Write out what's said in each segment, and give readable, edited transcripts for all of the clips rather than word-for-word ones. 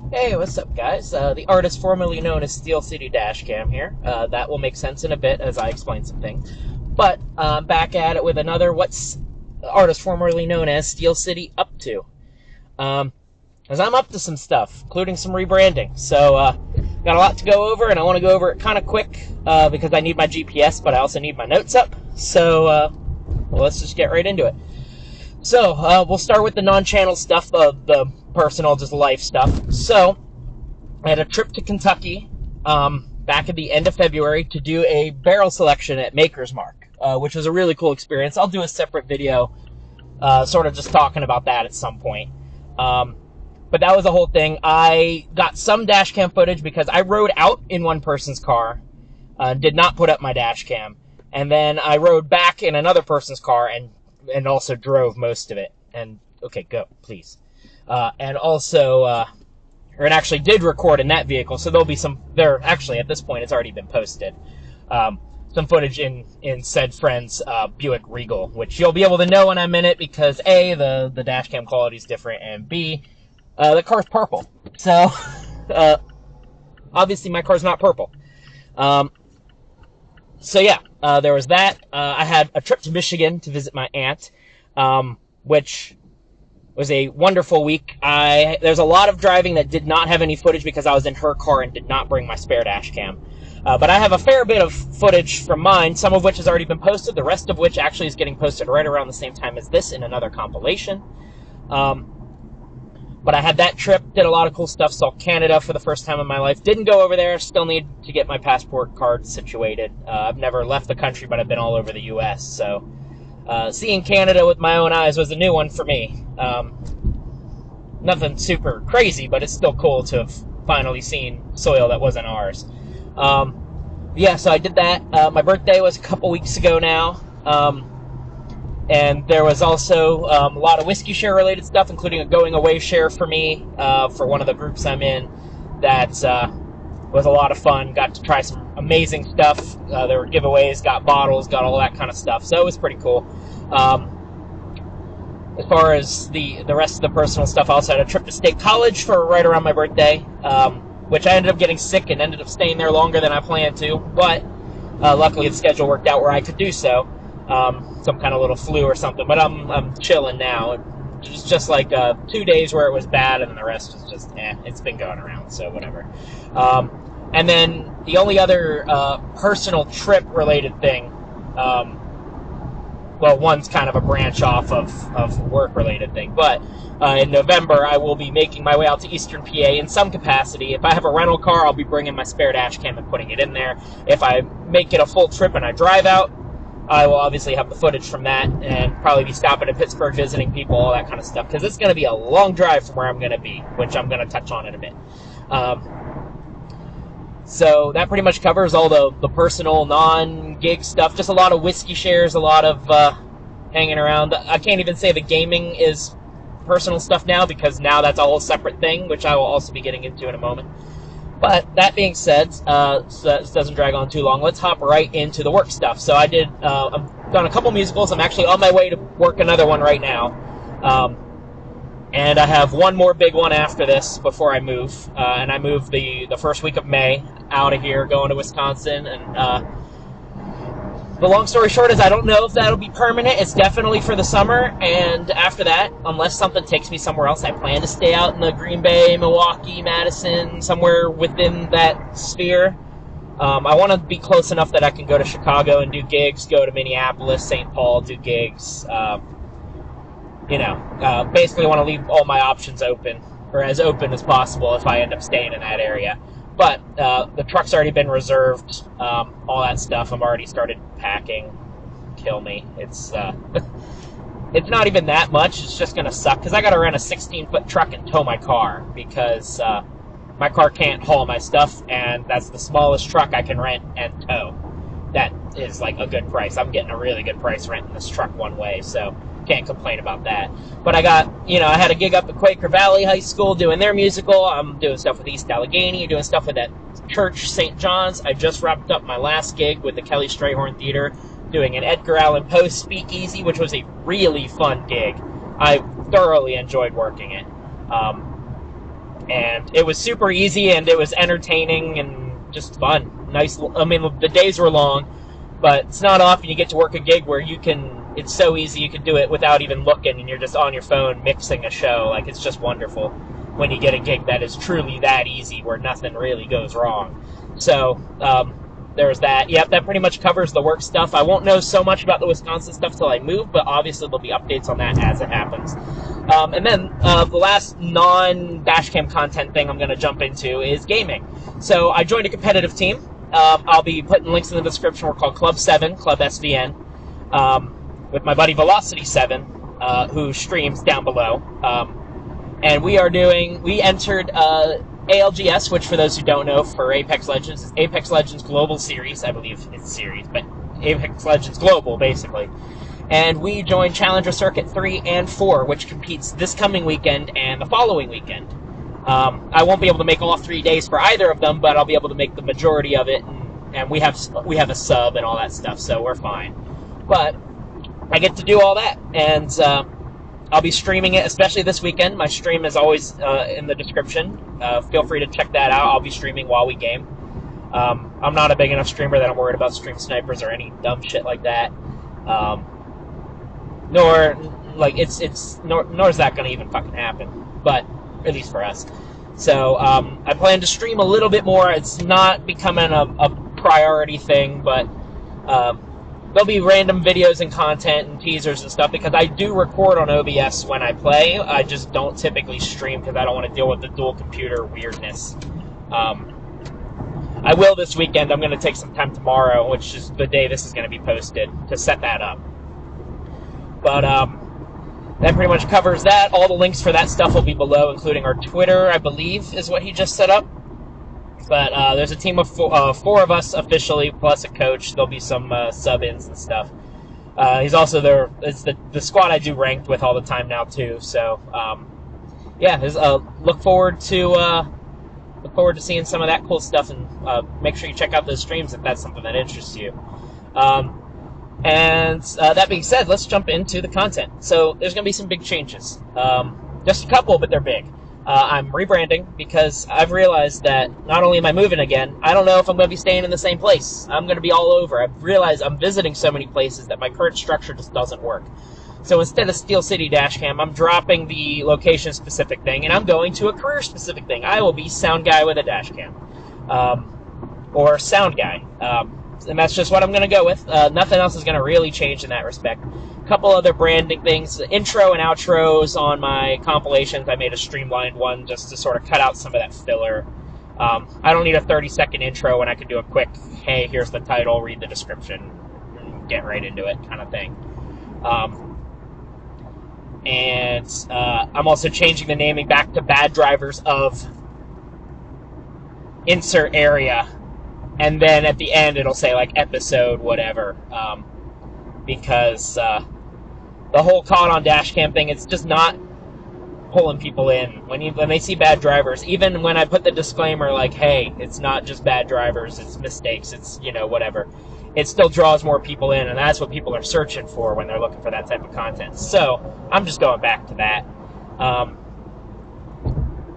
Hey, what's up, guys? The artist formerly known as Steel City Dashcam here. That will make sense in a bit as I explain some things. But back at it with another what's the artist formerly known as Steel City up to. As I'm up to some stuff, including some rebranding. So, got a lot to go over, and I want to go over it kind of quick because I need my GPS, but I also need my notes up. So, well, let's just get right into it. So, we'll start with the non-channel stuff, the personal, just life stuff. So, I had a trip to Kentucky back at the end of February to do a barrel selection at Maker's Mark, which was a really cool experience. I'll do a separate video sort of just talking about that at some point. But that was the whole thing. I got some dash cam footage because I rode out in one person's car, did not put up my dash cam, and then I rode back in another person's car and also drove most of it. And, okay, go, please. And also, and actually did record in that vehicle, so there'll be actually, at this point, it's already been posted. Some footage in said friend's Buick Regal, which you'll be able to know when I'm in it because, A, the dash cam quality is different, and B, the car's purple. So, obviously my car's not purple. So yeah, there was that. I had a trip to Michigan to visit my aunt, which was a wonderful week. There's a lot of driving that did not have any footage because I was in her car and did not bring my spare dash cam. But I have a fair bit of footage from mine, some of which has already been posted, the rest of which actually is getting posted right around the same time as this in another compilation. But I had that trip, did a lot of cool stuff, saw Canada for the first time in my life. Didn't go over there, still need to get my passport card situated. I've never left the country, but I've been all over the U.S., so seeing Canada with my own eyes was a new one for me. Nothing super crazy, but it's still cool to have finally seen soil that wasn't ours. Yeah, so I did that. My birthday was a couple weeks ago now. And there was also a lot of whiskey share related stuff, including a going away share for me for one of the groups I'm in. That was a lot of fun. Got to try some amazing stuff. There were giveaways, got bottles, got all that kind of stuff. So it was pretty cool. As far as the rest of the personal stuff, I also had a trip to State College for right around my birthday, which I ended up getting sick and ended up staying there longer than I planned to. But luckily the schedule worked out where I could do so. Some kind of little flu or something, but I'm chilling now. It's just like 2 days where it was bad, and the rest was just it's been going around, so whatever. And then the only other personal trip related thing, well, one's kind of a branch off of work related thing, but in November I will be making my way out to Eastern PA in some capacity. If I have a rental car, I'll be bringing my spare dash cam and putting it in there. If I make it a full trip and I drive out, I will obviously have the footage from that and probably be stopping in Pittsburgh, visiting people, all that kind of stuff, because it's going to be a long drive from where I'm going to be, which I'm going to touch on in a bit. So that pretty much covers all the personal, non-gig stuff, just a lot of whiskey shares, a lot of hanging around. I can't even say the gaming is personal stuff now, because now that's a whole separate thing, which I will also be getting into in a moment. But that being said, so this doesn't drag on too long, let's hop right into the work stuff. So I've done a couple musicals. I'm actually on my way to work another one right now. And I have one more big one after this before I move. And I move the first week of May out of here, going to Wisconsin. And the long story short is I don't know if that'll be permanent. It's definitely for the summer. And after that, unless something takes me somewhere else, I plan to stay out in the Green Bay, Milwaukee, Madison, somewhere within that sphere. I want to be close enough that I can go to Chicago and do gigs, go to Minneapolis, St. Paul, do gigs. Basically want to leave all my options open, or as open as possible if I end up staying in that area. But the truck's already been reserved, all that stuff. I've already started packing. Kill me. It's not even that much. It's just going to suck, because I got to rent a 16-foot truck and tow my car, because my car can't haul my stuff, and that's the smallest truck I can rent and tow. That is like a good price. I'm getting a really good price renting this truck one way, so can't complain about that. But I had a gig up at Quaker Valley High School doing their musical. I'm doing stuff with East Allegheny, doing stuff with that church, St. John's. I just wrapped up my last gig with the Kelly Strayhorn Theater, doing an Edgar Allan Poe speakeasy, which was a really fun gig. I thoroughly enjoyed working it. And it was super easy, and it was entertaining and just fun. Nice. I mean, the days were long, but it's not often you get to work a gig where it's so easy you can do it without even looking, and you're just on your phone mixing a show. Like, it's just wonderful when you get a gig that is truly that easy, where nothing really goes wrong. So, there's that. Yep, that pretty much covers the work stuff. I won't know so much about the Wisconsin stuff till I move, but obviously there'll be updates on that as it happens. And then the last non-Dashcam content thing I'm going to jump into is gaming. So I joined a competitive team. I'll be putting links in the description. We're called Club 7, Club SVN, with my buddy VelocitySeven, who streams down below. And we entered ALGS, which for those who don't know, for Apex Legends, is Apex Legends Global Series. I believe it's series, but Apex Legends Global, basically. And we joined Challenger Circuit 3 and 4, which competes this coming weekend and the following weekend. I won't be able to make all 3 days for either of them, but I'll be able to make the majority of it, and we have a sub and all that stuff, so we're fine. But I get to do all that, and I'll be streaming it, especially this weekend. My stream is always in the description. Feel free to check that out. I'll be streaming while we game. I'm not a big enough streamer that I'm worried about stream snipers or any dumb shit like that. Nor is that going to even fucking happen. But at least for us. So I plan to stream a little bit more. It's not becoming a priority thing, but there'll be random videos and content and teasers and stuff, because I do record on OBS when I play. I just don't typically stream because I don't want to deal with the dual computer weirdness. I will this weekend. I'm going to take some time tomorrow, which is the day this is going to be posted, to set that up. But that pretty much covers that. All the links for that stuff will be below, including our Twitter, I believe, is what he just set up. But there's a team of four of us officially, plus a coach. There'll be some sub-ins and stuff. He's also there. It's the squad I do ranked with all the time now too. So yeah, look forward to seeing some of that cool stuff, and make sure you check out those streams if that's something that interests you. And that being said, let's jump into the content. So there's going to be some big changes. Just a couple, but they're big. I'm rebranding because I've realized that not only am I moving again, I don't know if I'm going to be staying in the same place. I'm going to be all over. I've realized I'm visiting so many places that my current structure just doesn't work. So instead of Steel City Dashcam, I'm dropping the location-specific thing, and I'm going to a career-specific thing. I will be sound guy with a dashcam. Or sound guy. And that's just what I'm going to go with. Nothing else is going to really change in that respect. A couple other branding things. Intro and outros on my compilations. I made a streamlined one just to sort of cut out some of that filler. I don't need a 30-second intro when I can do a quick, hey, here's the title, read the description, and get right into it kind of thing. And I'm also changing the naming back to Bad Drivers of insert area. And then at the end, it'll say, like, episode, whatever. Because the whole Caught on Dashcam thing, it's just not pulling people in. When they see bad drivers, even when I put the disclaimer, like, hey, it's not just bad drivers, it's mistakes, it's, whatever. It still draws more people in, and that's what people are searching for when they're looking for that type of content. So, I'm just going back to that.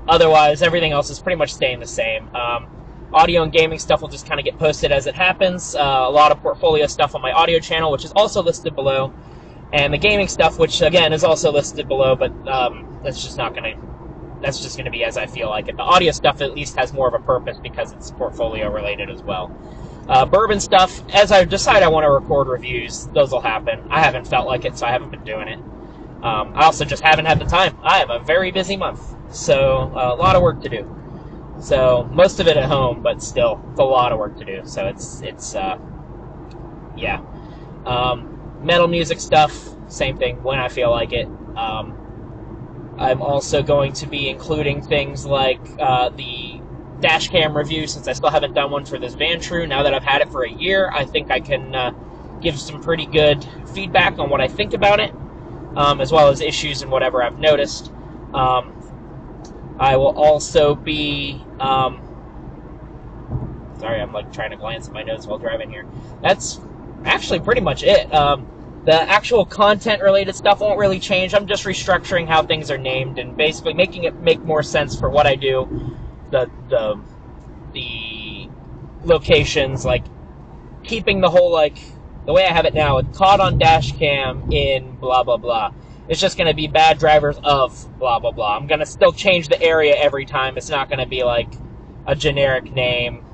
Otherwise, everything else is pretty much staying the same. Audio and gaming stuff will just kind of get posted as it happens. A lot of portfolio stuff on my audio channel, which is also listed below. And the gaming stuff, which, again, is also listed below, but that's just going to be as I feel like it. The audio stuff at least has more of a purpose because it's portfolio related as well. Bourbon stuff, as I decide I want to record reviews, those will happen. I haven't felt like it, so I haven't been doing it. I also just haven't had the time. I have a very busy month, so a lot of work to do. So, most of it at home, but still, it's a lot of work to do. So, yeah. Metal music stuff, same thing, when I feel like it. I'm also going to be including things like the dashcam review, since I still haven't done one for this Vantru. Now that I've had it for a year, I think I can give some pretty good feedback on what I think about it, as well as issues and whatever I've noticed. I will also be, sorry, I'm like trying to glance at my notes while driving here. That's actually pretty much it. The actual content-related stuff won't really change. I'm just restructuring how things are named and basically making it make more sense for what I do. The locations, like keeping the whole, like, the way I have it now, it's caught on dash cam in blah blah blah. It's just going to be bad drivers of blah blah blah. I'm going to still change the area every time. It's not going to be like a generic name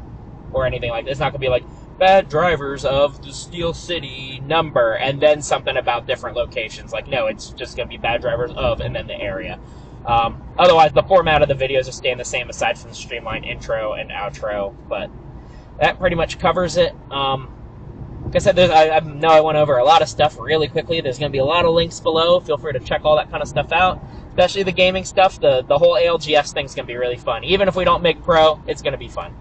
or anything like that. It's not going to be like bad drivers of the Steel City number and then something about different locations. Like, no, it's just going to be bad drivers of and then the area. Otherwise, the format of the videos will stay the same aside from the streamlined intro and outro, but that pretty much covers it. Like I said, I know I went over a lot of stuff really quickly. There's going to be a lot of links below. Feel free to check all that kind of stuff out, especially the gaming stuff. The whole ALGS thing's going to be really fun. Even if we don't make pro, it's going to be fun.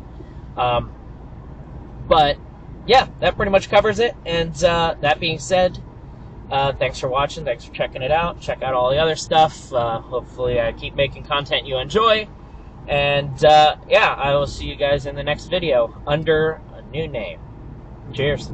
But, yeah, that pretty much covers it. And that being said, thanks for watching. Thanks for checking it out. Check out all the other stuff. Hopefully I keep making content you enjoy. And, yeah, I will see you guys in the next video under a new name. Cheers.